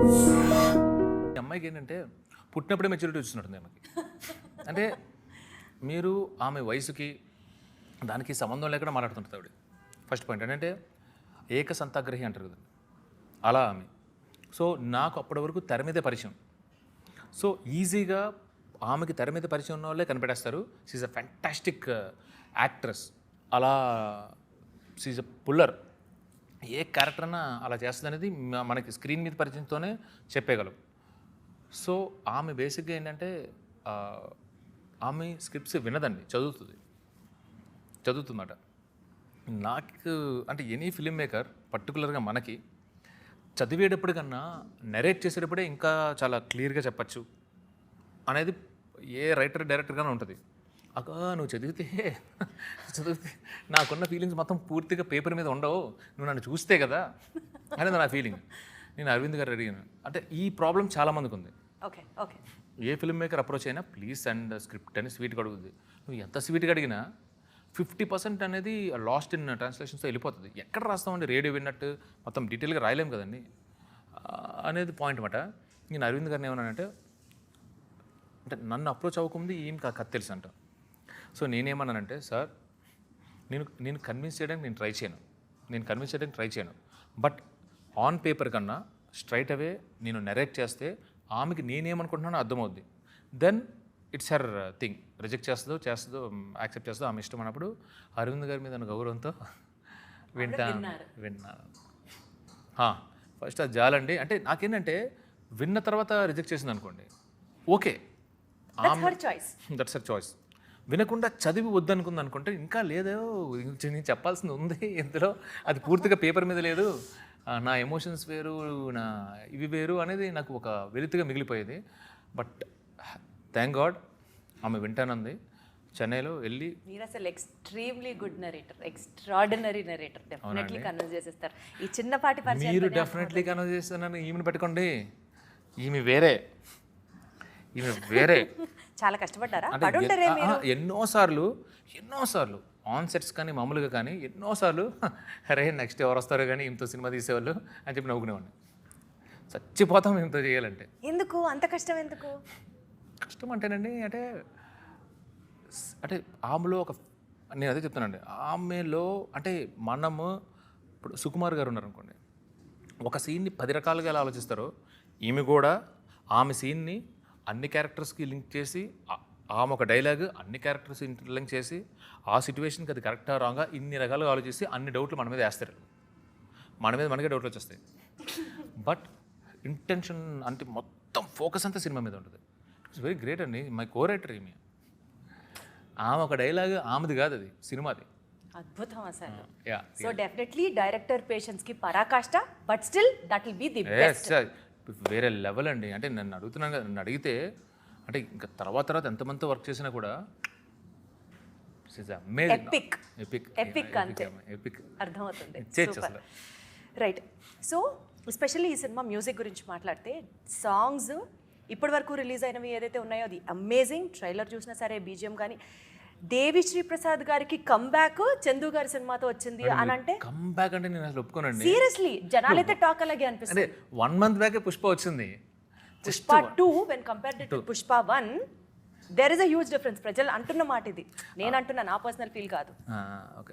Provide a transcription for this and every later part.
ఈ అమ్మాయికి ఏంటంటే పుట్టినప్పుడే మెచ్యూరిటీ వచ్చినట్టుంది ఆమెకి. అంటే మీరు ఆమె వయసుకి దానికి సంబంధం లేకుండా మాట్లాడుతుంటుంది ఆవిడ. ఫస్ట్ పాయింట్ ఏంటంటే ఏకసంతాగ్రహి అంటారు కదా, అలా ఆమె. సో నాకు అప్పటి వరకు తెర మీదే పరిచయం. సో ఈజీగా ఆమెకి తెర మీద పరిచయం ఉన్న వాళ్ళే కనిపెట్టేస్తారు. She's a fantastic actress. అలా షీఈ్ అ పుల్లర్. ఏ క్యారెక్టర్ అన్నా అలా చేస్తుంది అనేది మనకి స్క్రీన్ మీద పరిచయంతోనే చెప్పేయగలం. సో ఆమె బేసిక్గా ఏంటంటే ఆమె స్క్రిప్ట్స్ వినదండి, చదువుతుందట. నాకు అంటే ఎనీ ఫిల్మ్ మేకర్ పర్టికులర్గా మనకి చదివేటప్పుడు కన్నా నెరేట్ చేసేటప్పుడే ఇంకా చాలా క్లియర్గా చెప్పచ్చు అనేది ఏ రైటర్ డైరెక్టర్గానే ఉంటుంది. నువ్వు చదివితే నాకున్న ఫీలింగ్స్ మొత్తం పూర్తిగా పేపర్ మీద ఉండవు, నువ్వు నన్ను చూస్తే కదా అనేది నా ఫీలింగ్. నేను అరవింద్ గారు అడిగాను. అంటే ఈ ప్రాబ్లం చాలామందికి ఉంది. Okay okay a film maker approach అయినా ప్లీజ్ సెండ్ స్క్రిప్ట్ అని స్వీట్గా అడుగుతుంది. నువ్వు ఎంత స్వీట్గా అడిగినా 50% అనేది లాస్ట్ ఇన్ ట్రాన్స్లేషన్స్తో వెళ్ళిపోతుంది. ఎక్కడ రాస్తామండి, రేడియో విన్నట్టు మొత్తం డీటెయిల్గా రాయలేము కదండి అనేది పాయింట్ అన్నమాట. నేను అరవింద్ గారిని ఏమన్నానంటే, అంటే నన్ను అప్రోచ్ అవ్వకముందు ఏం కథ తెలుసు అంట. సో నేనేమన్నానంటే, సార్ నేను కన్విన్స్ చేయడానికి నేను కన్విన్స్ చేయడానికి ట్రై చేయను. బట్ ఆన్ పేపర్ కన్నా స్ట్రైట్ అవే నేను నెరేట్ చేస్తే ఆమెకి నేనేమనుకుంటున్నానో అర్థమవుద్ది. Then it's her thing. Reject చేస్తుందో యాక్సెప్ట్ చేస్తుందో ఆమె ఇష్టం అన్నప్పుడు అరవింద్ గారి మీద గౌరవంతో విన్నాను. ఫస్ట్ అది జాలండి. అంటే నాకేంటంటే విన్న తర్వాత రిజెక్ట్ చేసింది అనుకోండి, ఓకే, దట్స్ హర్ చాయిస్. వినకుండా చదివి వద్దనుకుంది అనుకుంటే ఇంకా లేదో నేను చెప్పాల్సింది ఉంది ఇందులో, అది పూర్తిగా పేపర్ మీద లేదు, నా ఎమోషన్స్ వేరు, నా ఇవి వేరు అనేది నాకు ఒక వెలితిగా మిగిలిపోయేది. బట్ థ్యాంక్ గాడ్ ఆమె వింటానంది. చెన్నైలో వెళ్ళి మీరు అసలు extremely good narrator, extraordinary narrator. Definitely converse చేసేస్తారు. ఈ చిన్నపాటి పరిచయం మీరు డెఫినెట్లీ కన్వర్స్ చేస్తానని ఈమెను పెట్టుకోండి. ఈమె వేరే చాలా కష్టపడ్డారా? ఎన్నోసార్లు ఆన్ సెట్స్ కానీ మామూలుగా కానీ ఎన్నోసార్లు అరే నెక్స్ట్ ఎవరు వస్తారో కానీ ఇంతో సినిమా తీసేవాళ్ళు అని చెప్పి నవ్వుకునేవాడిని. చచ్చిపోతాం ఇంతో చేయాలంటే. ఎందుకు అంత కష్టం? ఎందుకు కష్టం అంటేనండి, అంటే ఆమెలో నేను అదే చెప్తానండి, ఆమెలో అంటే మనము ఇప్పుడు సుకుమార్ గారు ఉన్నారనుకోండి, ఒక సీన్ని 10 రకాలుగా ఎలా ఆలోచిస్తారో ఈమె కూడా ఆమె సీన్ని అన్ని క్యారెక్టర్స్కి లింక్ చేసి, ఆమె ఒక డైలాగ్ అన్ని క్యారెక్టర్స్ ఇంటర్లింక్ చేసి ఆ సిచ్యువేషన్కి అది కరెక్టా రాంగా ఇన్ని రకాలుగా ఆలోచిస్తే అన్ని డౌట్లు మన మీద వేస్తారు. మనకే డౌట్లు వచ్చేస్తాయి. బట్ ఇంటెన్షన్ అంటే మొత్తం ఫోకస్ అంతా సినిమా మీద ఉంటుంది. ఇట్స్ వెరీ గ్రేట్ అండి. మై కో రైటర్ ఈమె. ఆమె ఒక డైలాగ్ ఆమెది కాదు, అది సినిమాది. అద్భుతం అసలు. సో డెఫినెట్లీ డైరెక్టర్ పేషెన్స్ కి పరాకాష్ట, but still that will be the best. వేరే లెవెల్ అండి. అంటే నన్ను అడుగుతున్నాను కదా, నన్ను అడిగితే అంటే ఇంకా తర్వాత ఎంతమందితో వర్క్ చేసినా కూడా అర్థమవుతుంది. రైట్. సో ఎస్పెషల్లీ ఈ సినిమా మ్యూజిక్ గురించి మాట్లాడితే, సాంగ్స్ ఇప్పటి వరకు రిలీజ్ అయినవి ఏదైతే ఉన్నాయో అది అమేజింగ్. ట్రైలర్ చూసినా సరే, బీజిఎం కానీ. దేవిశ్రీ ప్రసాద్ గారికి కమ్బ్యాక్ చందు గారి సినిమాతో వచ్చింది అని అంటే, కమ్బ్యాక్ అంటే నేను అసలు ఒప్పుకోనండి. సీరియస్లీ జనాలైతే టాక్ అలాగే అనిపిస్తుంది. 1 month బ్యాకే పుష్ప వచ్చింది. Pushpa 2 when compared to Pushpa 1 there is a huge difference. ప్రజలు అంటున్న మాట ఇది, నేను అంటున్నా, నా పర్సనల్ ఫీల్ కాదు.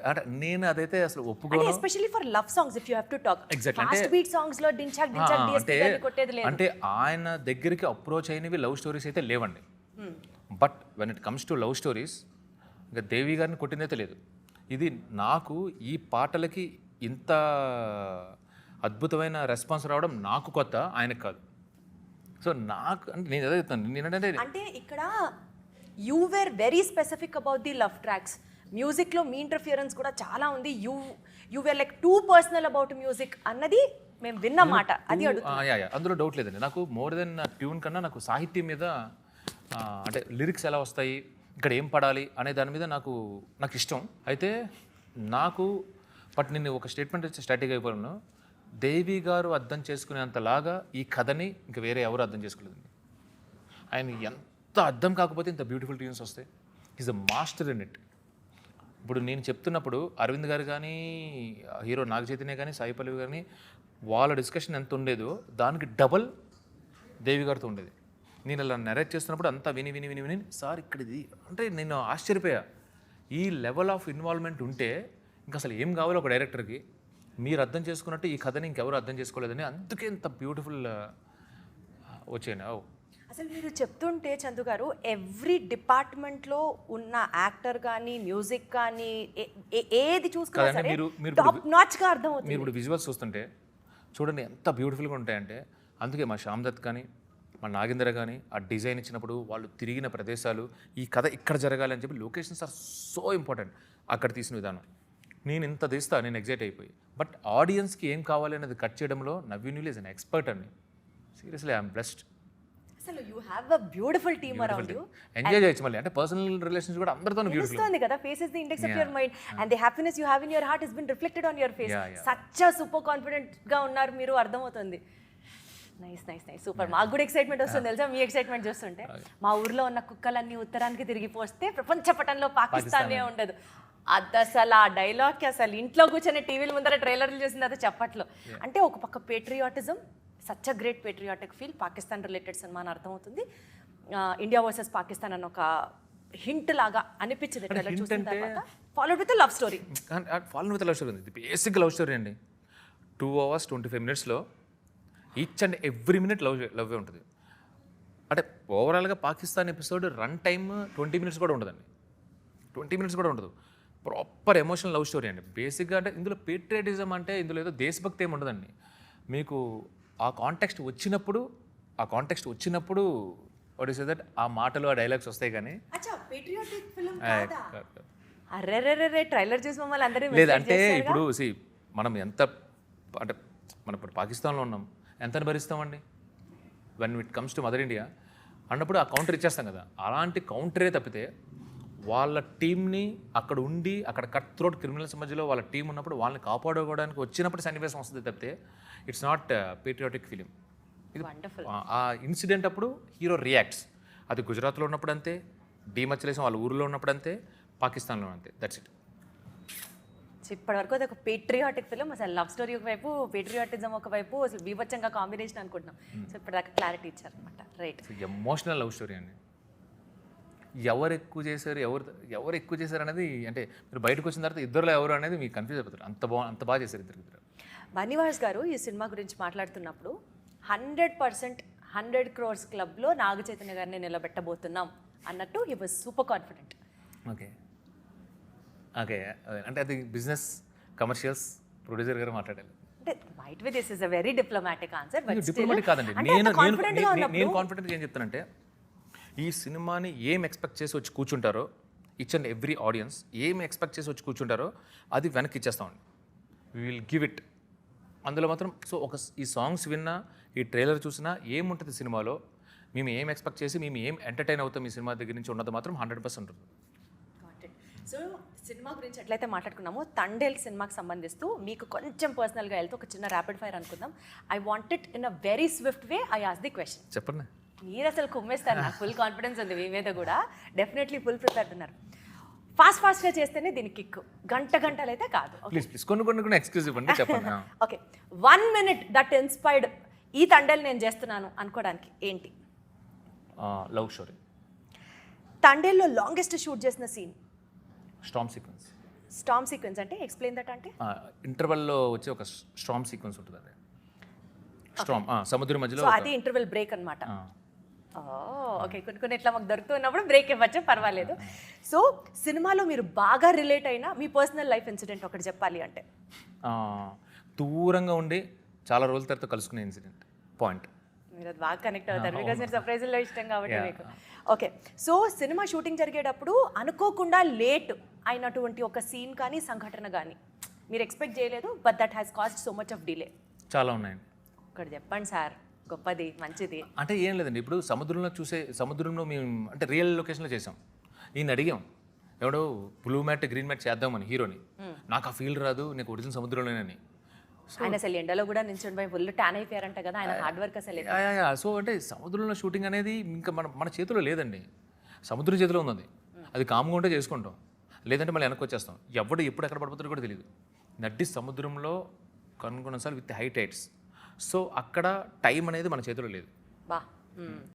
అంటే నేను అదైతే అసలు ఒప్పుకోను. Especially for love songs if you have to talk. Fast beat songs లో డించాక్ డిఎస్పీ గాని కొట్టేది లేదు. అంటే ఆయన దగ్గరికి అప్రోచ్ అయినవి లవ్ స్టోరీస్ అయితే లేవండి. But when it comes to love stories ఇంకా దేవి గారిని కొట్టినైతే లేదు. ఇది నాకు ఈ పాటలకి ఇంత అద్భుతమైన రెస్పాన్స్ రావడం నాకు కొత్త, ఆయనకు కాదు. సో నాకు అంటే నేను అదే చెప్తాను. అంటే ఇక్కడ you were very specific about the love tracks. మ్యూజిక్లో మీ ఇంటర్ఫియరెన్స్ కూడా చాలా ఉంది. You were like too personal about music అన్నది మేము విన్నమాట. అది అందులో డౌట్ లేదండి. నాకు మోర్ దెన్ ట్యూన్ కన్నా నాకు సాహిత్యం మీద, అంటే లిరిక్స్ ఎలా వస్తాయి, ఇక్కడ ఏం పడాలి అనే దాని మీద నాకు ఇష్టం. అయితే నాకు నేను ఒక స్టేట్మెంట్ ఇచ్చి స్టార్టింగ్ అయిపోయాను. దేవి గారు అర్థం చేసుకునేంతలాగా ఈ కథని ఇంకా వేరే ఎవరు అర్థం చేసుకోలేదండి. ఆయన ఎంత అర్థం కాకపోతే ఇంత బ్యూటిఫుల్ ట్యూన్స్ వస్తాయి. Is a master in it. ఇప్పుడు నేను చెప్తున్నప్పుడు అరవింద్ గారు కానీ, హీరో నాగ చైతన్య కానీ, సాయి పల్లవి కానీ, వాళ్ళ డిస్కషన్ ఎంత ఉండేదో దానికి డబల్ దేవి గారితో ఉండేది. నేను ఇలా నెరేట్ చేస్తున్నప్పుడు అంతా విని విని విని విని సార్ ఇక్కడిది అంటే నేను ఆశ్చర్యపోయా. ఈ లెవెల్ ఆఫ్ ఇన్వాల్వ్మెంట్ ఉంటే ఇంకా అసలు ఏం కావాలో ఒక డైరెక్టర్కి మీరు అర్థం చేసుకున్నట్టు ఈ కథని ఇంకెవరు అర్థం చేసుకోలేదని అందుకే ఇంత బ్యూటిఫుల్ వచ్చాను. అసలు మీరు చెప్తుంటే చందు గారు ఎవ్రీ డిపార్ట్మెంట్లో ఉన్న యాక్టర్ కానీ మ్యూజిక్ కానీ ఏది చూసుకున్నా కదండి, సరే మీరు టాప్ నాచ్గా అర్థమవుతుంది. మీరు ఇప్పుడు విజువల్స్ చూస్తుంటే చూడండి ఎంత బ్యూటిఫుల్గా ఉంటాయంటే. అందుకే మా శ్యామ్ దత్ కానీ మా నాగేంద్ర కానీ ఆ డిజైన్ ఇచ్చినప్పుడు వాళ్ళు తిరిగిన ప్రదేశాలు ఈ కథ ఇక్కడ జరగాలి అని చెప్పి లొకేషన్స్ ఆర్ సో ఇంపార్టెంట్. అక్కడ తీసిన విధానం నేను ఇంత తీస్తా నేను ఎగ్జైట్ అయిపోయి. బట్ ఆడియన్స్కి ఏం కావాలి అనేది కట్ చేయడంలో నవీన్ ఈజ్ అన్ ఎక్స్పర్ట్ అండి. Seriously I'm blessed. అసలు you have a beautiful team around you. Enjoy చేయొచ్చు మళ్ళీ అంటే పర్సనల్ రిలేషన్స్ కూడా అందరితో బ్యూటిఫుల్ తెలుస్తుంది కదా, face is the index of your mind and the happiness you have in your heart is been reflected on your face. Such super confident గా ఉన్నారు మీరు, అర్థమవుతుంది. Nice nice nice super. మాకు కూడా ఎక్సైట్మెంట్ వస్తుంది తెలుసా మీ ఎక్సైట్మెంట్ చూస్తుంటే. మా ఊర్లో ఉన్న కుక్కలన్నీ ఉత్తరానికి తిరిగిపోస్తే ప్రపంచ పటంలో పాకిస్తానే ఉండదు. అది అసలు ఆ డైలాగ్కి అసలు ఇంట్లో కూర్చొని టీవీల ముందర ట్రైలర్లు చేసింది అది చెప్పట్లో. అంటే ఒక పక్క patriotism, such a great patriotic feel, Pakistan related cinema అని అర్థమవుతుంది. ఇండియా వర్సెస్ పాకిస్తాన్ అని ఒక హింట్ లాగా అనిపించింది ట్రైలర్ చూసిన తర్వాత. Followed with love story. Followed with love story ఉంది. బేసిక్ లవ్ స్టోరీ అండి. 2 hours 25 minutesలో ఈచ్ అండ్ ఎవ్రీ మినిట్ లవ్వే ఉంటుంది. అంటే ఓవరాల్గా Pakistan episode run time 20 minutes కూడా ఉండదండి. 20 minutes కూడా ఉండదు. ప్రాపర్ ఎమోషనల్ లవ్ స్టోరీ అండి. బేసిక్గా అంటే ఇందులో పేట్రియాటిజం అంటే ఇందులో ఏదో దేశభక్తి ఏమి ఉండదండి. మీకు ఆ కాంటెక్స్ట్ వచ్చినప్పుడు వాట్ ఈస్ దట్ ఆ మాటలు ఆ డైలాగ్స్ వస్తాయి కానీ అర్రే ట్రైలర్ చూసి మమ్మల్ని అందరూ లేదంటే ఇప్పుడు మనం ఎంత అంటే మనం ఇప్పుడు పాకిస్తాన్లో ఉన్నాం, ఎంత భరిస్తామండి when it comes to mother India అన్నప్పుడు ఆ కౌంటర్ ఇచ్చేస్తాం కదా. అలాంటి కౌంటరే తప్పితే వాళ్ళ టీంని అక్కడ ఉండి అక్కడ కట్ త్రోట్ క్రిమినల్స్ మధ్యలో వాళ్ళ టీం ఉన్నప్పుడు వాళ్ళని కాపాడుకోవడానికి వచ్చినప్పుడు సన్నివేశం వస్తుంది తప్పితే ఇట్స్ నాట్ పేట్రియాటిక్ ఫిలిం. ఇది ఆ ఇన్సిడెంట్ అప్పుడు హీరో రియాక్ట్స్. అది గుజరాత్లో ఉన్నప్పుడు అంతే, డీమచ్చలేసం వాళ్ళ ఊరిలో ఉన్నప్పుడు అంతే, పాకిస్తాన్లో అంతే. That's it. ఇప్పటి వరకు అది ఒక పేట్రియాటిక్ ఫిలిం. అసలు లవ్ స్టోరీ ఒకవైపు, పేట్రియాటిజం ఒకవైపు, అసలు బీభత్సంగా కాంబినేషన్ అనుకుంటున్నాం. సో ఇప్పటిదాకా క్లారిటీ ఇచ్చారనమాట. రైట్. ఎమోషనల్ లవ్ స్టోరీ అండి. ఎవరు ఎక్కువ చేశారు అనేది అంటే మీరు బయటకు వచ్చిన తర్వాత ఇద్దరులో ఎవరు అనేది మీకు కన్ఫ్యూజ్ అయిపోతారు. అంత బాగా చేశారు ఇద్దరు. బన్నీవాస్ గారు ఈ సినిమా గురించి మాట్లాడుతున్నప్పుడు 100% 100 crores క్లబ్లో నాగ చైతన్య గారిని నిలబెట్టబోతున్నాం అన్నట్టు he was super confident. Okay అంటే అది బిజినెస్ కమర్షియల్స్ ప్రొడ్యూసర్ గారు మాట్లాడాలి. అంటే might be this is a very diplomatic answer. But diplomatic కాదండి. నేను కాన్ఫిడెంట్గా ఏం చెప్తానంటే ఈ సినిమాని ఏం ఎక్స్పెక్ట్ చేసి వచ్చి కూర్చుంటారో ఈచ్ అండ్ ఎవ్రీ ఆడియన్స్ ఏం ఎక్స్పెక్ట్ చేసి వచ్చి కూర్చుంటారో అది వెనక్కి ఇచ్చేస్తామండి. We will give it. అందులో మాత్రం ఈ సాంగ్స్ విన్నా ఈ ట్రైలర్ చూసినా ఏముంటుంది సినిమాలో, మేము ఏం ఎక్స్పెక్ట్ చేసి మేము ఏం ఎంటర్టైన్ అవుతాం ఈ సినిమా దగ్గర నుంచి ఉన్నది మాత్రం 100% ఉంటుంది. సో సినిమా గురించి ఎట్లయితే మాట్లాడుకున్నామో తండేల్ సినిమాకి సంబంధిస్తూ మీకు కొంచెం పర్సనల్గా వెళ్తే ఒక చిన్న ర్యాపిడ్ ఫైర్ అనుకుందాం. I want it in a very Swift way. I ask the question. చెప్పండి. మీరు అసలు కుమ్మేస్తారు. నాకు ఫుల్ కాన్ఫిడెన్స్ ఉంది మీ మీద కూడా. డెఫినెట్లీ ఫుల్ ప్రిపేర్డ్ ఉన్నారు. ఫాస్ట్గా చేస్తేనే దీనికి కిక్, గంటలు అయితే కాదు. ప్లీజ్ కొన్ని ఎక్స్క్యూజ్ ఇవ్వండి. చెప్పండి. ఓకే, 1 minute దట్ ఇన్స్పైర్డ్ ఈ తండేల్ నేను చేస్తున్నాను అనుకోవడానికి ఏంటి? Love story. తండేల్లో లాంగెస్ట్ షూట్ చేసిన సీన్? స్టామ్ సీక్వెన్స్ అంటే ఎక్స్ప్లెయిన్ దట్. అంటే ఇంటర్వెల్లో వచ్చే ఒక స్టామ్ సీక్వెన్స్ ఉంటుంది. అదే స్టామ్ సముద్రం మధ్యలో. అది ఇంటర్వెల్ బ్రేక్ అన్నమాట. ఓకే, కొన్ని ఇట్లా మాకు దొరుకుతున్నప్పుడు బ్రేక్ ఇవ్వచ్చు, పర్వాలేదు. సో సినిమాలో మీరు బాగా రిలేట్ అయిన మీ పర్సనల్ లైఫ్ ఇన్సిడెంట్ ఒకటి చెప్పాలి అంటే? దూరంగా ఉండి చాలా రోజుల తర్వాత కలుసుకునే ఇన్సిడెంట్ పాయింట్. మీరు అది బాగా కనెక్ట్ అవుతారు బికాస్ మీరు సర్ప్రైజ్లో ఇష్టం కాబట్టి మీకు. ఓకే, సో సినిమా షూటింగ్ జరిగేటప్పుడు అనుకోకుండా లేట్ అయినటువంటి ఒక సీన్ కానీ సంఘటన కానీ మీరు ఎక్స్పెక్ట్ చేయలేదు, but that has cost so much of delay? చాలా ఉన్నాయండి. ఒకటి చెప్పండి సార్, గొప్పది, మంచిది. అంటే ఏం లేదండి, ఇప్పుడు సముద్రంలో మేము అంటే రియల్ లొకేషన్లో చేసాం. ఈయన అడిగాం ఎవడో బ్లూ మ్యాట్ గ్రీన్ మ్యాట్ చేద్దామని హీరోని. నాకు ఆ ఫీల్ రాదు, నీకు ఒరిజినల్ సముద్రంలోనేని. ఆయన అసలు ఎండలో కూడా నిల్చొని ఫుల్ ట్యాన్ అయిపోయారంట కదా, ఆయన హార్డ్ వర్క్ అసలు. సో అంటే సముద్రంలో షూటింగ్ అనేది ఇంకా మన చేతిలో లేదండి, సముద్రం చేతిలో ఉంది. అది కామ్గా ఉంటే చేసుకుంటాం, లేదంటే మళ్ళీ వెనక్కి వచ్చేస్తాం. ఎప్పుడు ఎక్కడ పడిపోతారో కూడా తెలియదు. నడ్డి సముద్రంలో కొన్నిసార్లు విత్ హై టైడ్స్. సో అక్కడ టైం అనేది మన చేతిలో లేదు. బా